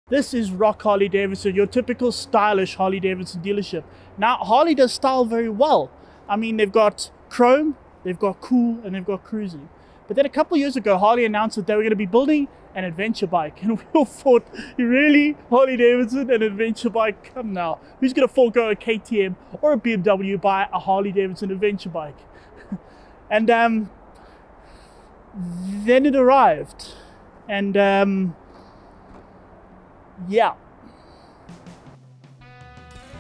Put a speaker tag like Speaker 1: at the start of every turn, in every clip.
Speaker 1: This is Rock Harley-Davidson, your typical stylish Harley-Davidson dealership. Now, Harley does style very well. I mean, they've got chrome, they've got cool, and they've got cruising. But then a couple years ago, Harley announced that they were going to be building an adventure bike. And we all thought, really? Harley-Davidson, an adventure bike? Come now. Who's going to forego a KTM or a BMW by a Harley-Davidson adventure bike? And then it arrived. And yeah.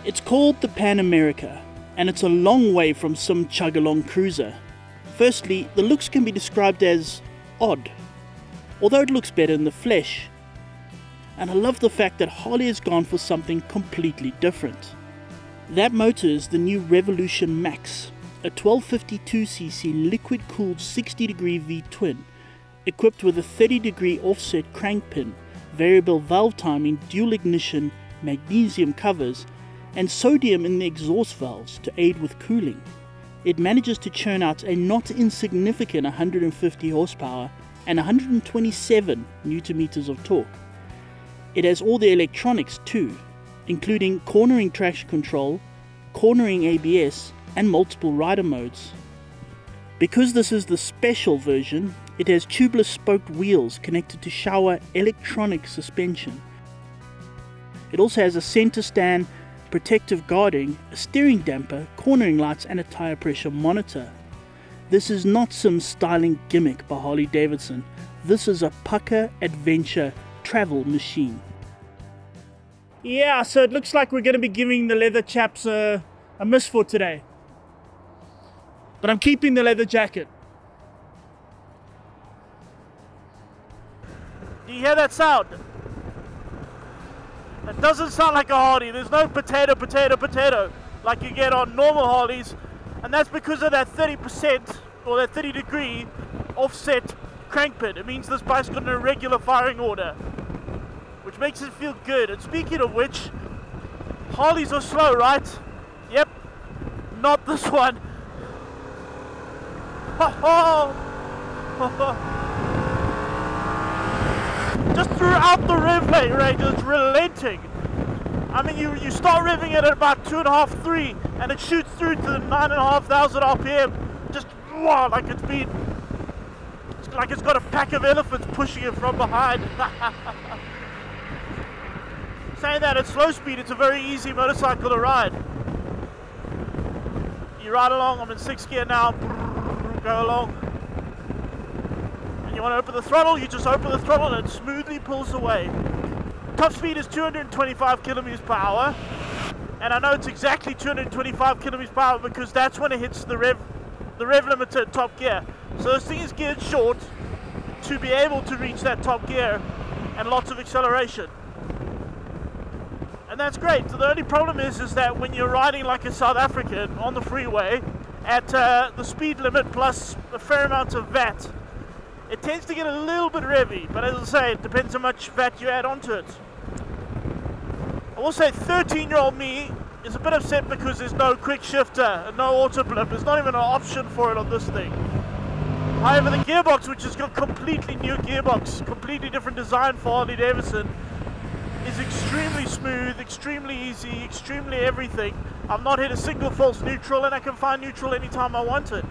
Speaker 1: It's called the Pan America, and it's a long way from some chug-along cruiser. Firstly, the looks can be described as odd, although it looks better in the flesh. And I love the fact that Harley has gone for something completely different. That motor is the new Revolution Max, a 1252cc liquid-cooled 60-degree V-twin, equipped with a 30-degree offset crank pin, variable valve timing, dual ignition, magnesium covers, and sodium in the exhaust valves to aid with cooling. It manages to churn out a not insignificant 150 horsepower and 127 Nm of torque. It has all the electronics too, including cornering traction control, cornering ABS, and multiple rider modes. Because this is the special version, it has tubeless spoked wheels connected to Showa electronic suspension. It also has a center stand, protective guarding, a steering damper, cornering lights, and a tire pressure monitor. This is not some styling gimmick by Harley-Davidson. This is a pucker adventure travel machine. Yeah, so it looks like we're going to be giving the leather chaps a miss for today. But I'm keeping the leather jacket. Do you hear that sound? It doesn't sound like a Harley. There's no potato, potato, potato like you get on normal Harleys. And that's because of that 30% or that 30-degree offset crank pin. It means this bike's got an irregular firing order, which makes it feel good. And speaking of which, Harleys are slow, right? Yep, not this one. Just throughout the rev range, it's relenting. I mean, you start revving it at about 2.5, 3, and it shoots through to the 9,500 RPM. Just wow, like it's got a pack of elephants pushing it from behind. Saying that, at slow speed, it's a very easy motorcycle to ride. You ride along. I'm in 6th gear now. Go along. And you want to open the throttle, you just open the throttle and it smoothly pulls away. Top speed is 225 kilometers per hour. And I know it's exactly 225 kilometers per hour because that's when it hits the rev limiter at top gear. So this thing is geared short to be able to reach that top gear and lots of acceleration. And that's great. So the only problem is that when you're riding like a South African on the freeway at the speed limit plus a fair amount of VAT, it tends to get a little bit revvy, but as I say, it depends how much VAT you add onto it. I will say 13-year-old me is a bit upset because there's no quick shifter and no auto blip. There's not even an option for it on this thing. However, the gearbox, which has got completely new gearbox, completely different design for Harley-Davidson, is extremely smooth, extremely easy, extremely everything. I've not hit a single false neutral, and I can find neutral anytime I want it.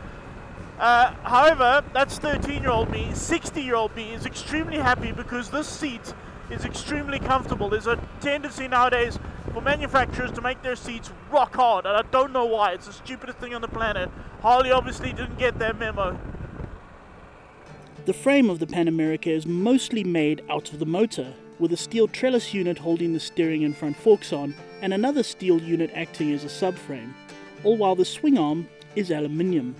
Speaker 1: However, that's 13-year-old me. 60-year-old me is extremely happy because this seat is extremely comfortable. There's a tendency nowadays for manufacturers to make their seats rock hard, and I don't know why. It's the stupidest thing on the planet. Harley obviously didn't get that memo. The frame of the Pan America is mostly made out of the motor, with a steel trellis unit holding the steering and front forks on, and another steel unit acting as a subframe, all while the swing arm is aluminium.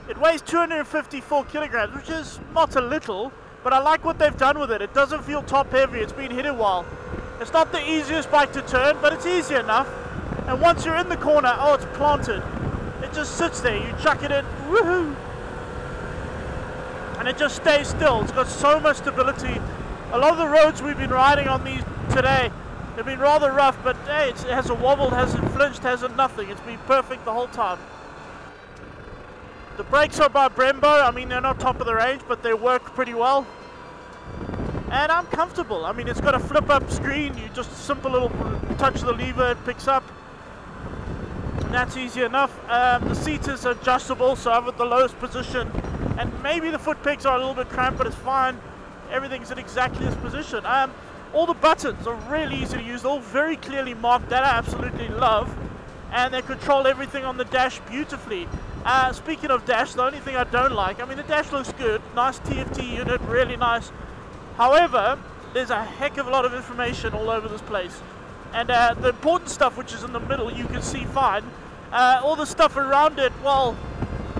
Speaker 1: It weighs 254 kilograms, which is not a little, but I like what they've done with it. It doesn't feel top heavy, it's been hit a while. It's not the easiest bike to turn, but it's easy enough. And once you're in the corner, oh, it's planted. It just sits there, you chuck it in, woohoo! And it just stays still. It's got so much stability. A lot of the roads we've been riding on these today have been rather rough, but hey, it hasn't wobbled, hasn't flinched, hasn't nothing. It's been perfect the whole time. The brakes are by Brembo. I mean, they're not top of the range, but they work pretty well.
Speaker 2: and I'm comfortable. I mean, it's got a flip-up screen. You just simple little touch the lever, it picks up, and that's easy enough. The seat is adjustable, so I'm at the lowest position, and maybe the foot pegs are a little bit cramped, but it's fine. Everything's in exactly this position. All the buttons are really easy to use, all very clearly marked, that I absolutely love, and they control everything on the dash beautifully. Speaking of dash, the only thing I don't like, I mean, the dash looks good, nice TFT unit, really nice. However, there's a heck of a lot of information all over this place, and the important stuff, which is in the middle, you can see fine. All the stuff around it, well,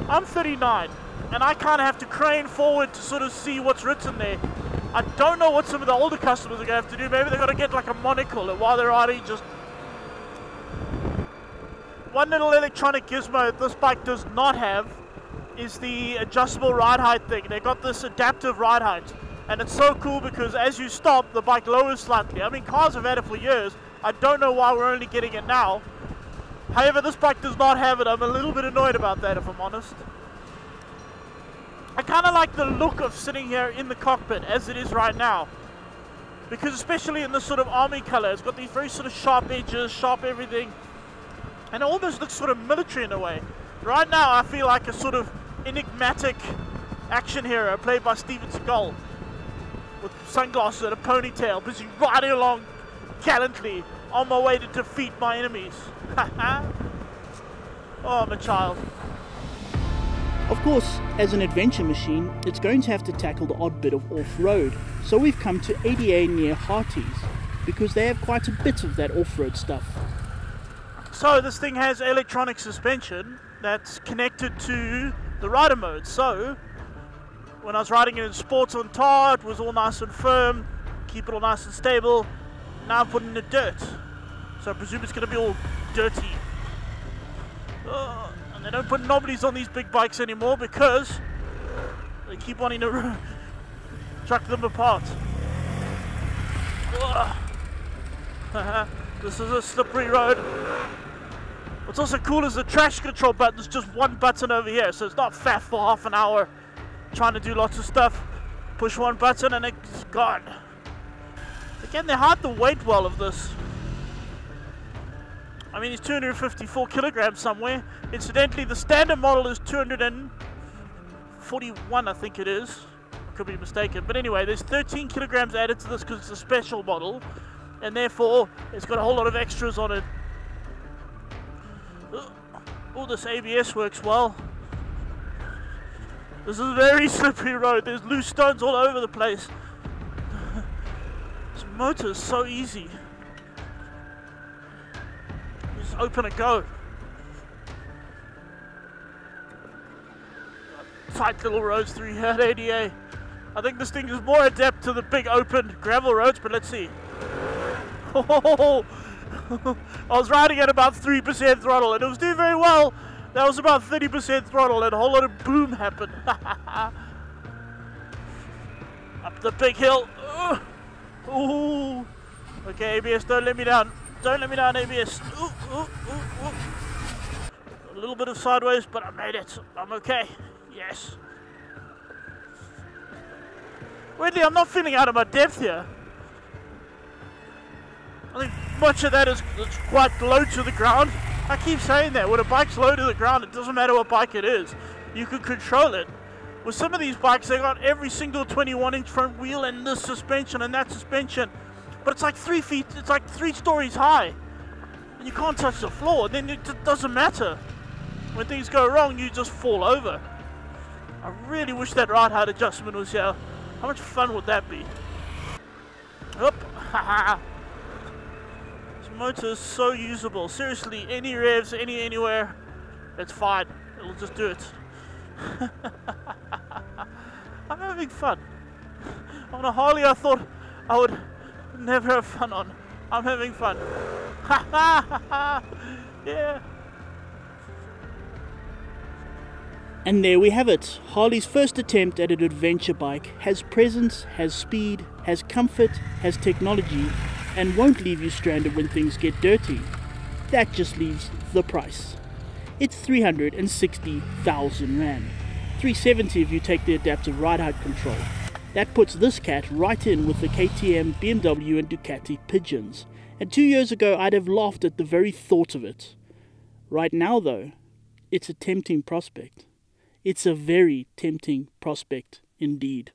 Speaker 2: I'm 39, and I kind of have to crane forward to sort of see what's written there. I don't know what some of the older customers are going to have to do. Maybe they've got to get like a monocle, and while they're riding, just... One little electronic gizmo that this bike does not have is the adjustable ride height thing. They've got this adaptive ride height, and it's so cool because as you stop, the bike lowers slightly. I mean, cars have had it for years. I don't know why we're only getting it now. However, this bike does not have it. I'm a little bit annoyed about that, if I'm honest. I kind of like the look of sitting here in the cockpit as it is right now, because especially in this sort of army color, it's got these very sort of sharp edges, sharp everything, and it almost looks sort of military in a way. Right now I feel like a sort of enigmatic action hero played by Steven Seagal with sunglasses and a ponytail, busy riding along gallantly on my way to defeat my enemies. Oh, I'm a child.
Speaker 1: Of course, as an adventure machine, it's going to have to tackle the odd bit of off-road, so we've come to ADA near Harties, because they have quite a bit of that off-road stuff.
Speaker 2: So this thing has electronic suspension that's connected to the rider mode, so when I was riding it in sports on tar, it was all nice and firm, keep it all nice and stable. Now I'm putting in the dirt, so I presume it's going to be all dirty. And they don't put knobblies on these big bikes anymore because they keep wanting to truck them apart. This is a slippery road. What's also cool is the traction control button is just one button over here, so it's not faff for half an hour trying to do lots of stuff. Push one button and it's gone. Again, they hide the weight well of this. I mean, it's 254 kilograms somewhere. Incidentally, the standard model is 241, I think it is. I could be mistaken. But anyway, there's 13 kilograms added to this because it's a special model, and therefore it's got a whole lot of extras on it. Oh, this ABS works well. This is a very slippery road. There's loose stones all over the place. This motor is so easy. Just open and go. Tight little roads through here at ADA. I think this thing is more adept to the big open gravel roads, but let's see. Oh, I was riding at about 3% throttle and it was doing very well. That was about 30% throttle and a whole lot of boom happened. Up the big hill. Ooh. Okay, ABS, don't let me down. Don't let me down, ABS. Ooh, ooh, ooh, ooh. A little bit of sideways, but I made it. I'm okay. Yes. Weirdly, I'm not feeling out of my depth here. I think much of that is quite low to the ground. I keep saying that. When a bike's low to the ground, it doesn't matter what bike it is. You can control it. With some of these bikes, they got every single 21-inch front wheel and this suspension and that suspension. But it's like 3 feet, it's like 3 stories high. And you can't touch the floor. Then it doesn't matter. When things go wrong, you just fall over. I really wish that ride height adjustment was here. How much fun would that be? Oop. This motor is so usable. Seriously, any revs, anywhere, it's fine. It'll just do it. I'm having fun. On a Harley I thought I would never have fun on. I'm having fun. Yeah.
Speaker 1: And there we have it. Harley's first attempt at an adventure bike has presence, has speed, has comfort, has technology, and won't leave you stranded when things get dirty. That just leaves the price. It's 360,000 Rand. 370 if you take the adaptive ride height control. That puts this cat right in with the KTM, BMW and Ducati pigeons. And 2 years ago I'd have laughed at the very thought of it. Right now though, it's a tempting prospect. It's a very tempting prospect indeed.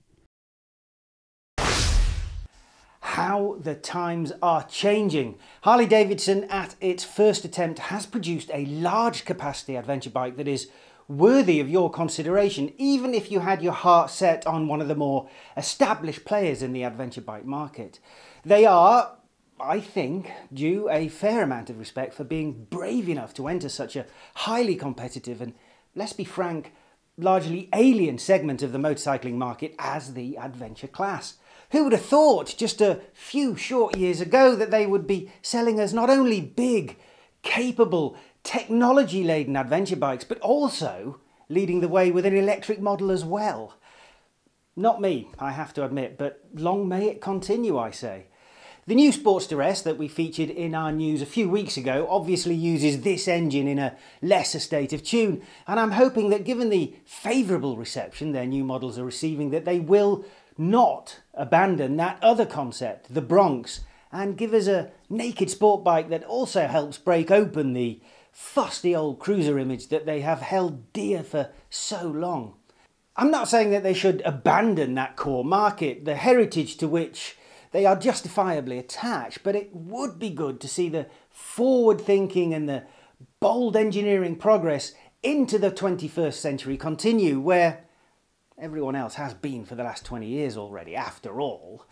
Speaker 3: How the times are changing. Harley-Davidson at its first attempt has produced a large capacity adventure bike that is worthy of your consideration, even if you had your heart set on one of the more established players in the adventure bike market. They are, I think, due a fair amount of respect for being brave enough to enter such a highly competitive and, let's be frank, largely alien segment of the motorcycling market as the adventure class. Who would have thought just a few short years ago that they would be selling us not only big, capable, technology-laden adventure bikes, but also leading the way with an electric model as well? Not me, I have to admit, but long may it continue, I say. The new Sportster S that we featured in our news a few weeks ago obviously uses this engine in a lesser state of tune, and I'm hoping that given the favourable reception their new models are receiving, that they will not abandon that other concept, the Bronx, and give us a naked sport bike that also helps break open the fusty old cruiser image that they have held dear for so long. I'm not saying that they should abandon that core market, the heritage to which they are justifiably attached, but it would be good to see the forward thinking and the bold engineering progress into the 21st century continue, where everyone else has been for the last 20 years already, after all.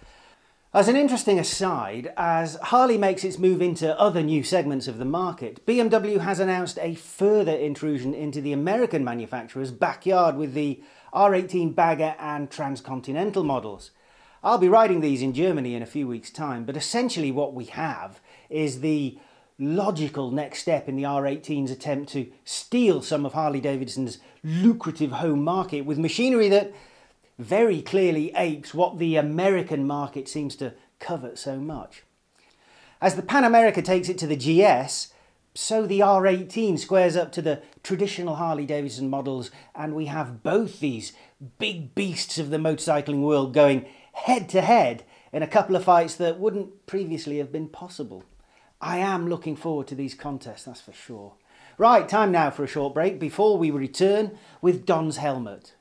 Speaker 3: As an interesting aside, as Harley makes its move into other new segments of the market, BMW has announced a further intrusion into the American manufacturer's backyard with the R18 Bagger and Transcontinental models. I'll be riding these in Germany in a few weeks' time, but essentially what we have is the logical next step in the R18's attempt to steal some of Harley-Davidson's lucrative home market with machinery that very clearly apes what the American market seems to covet so much. As the Pan America takes it to the GS, so the R18 squares up to the traditional Harley-Davidson models, and we have both these big beasts of the motorcycling world going head to head in a couple of fights that wouldn't previously have been possible. I am looking forward to these contests, that's for sure. Right, time now for a short break before we return with Don's helmet.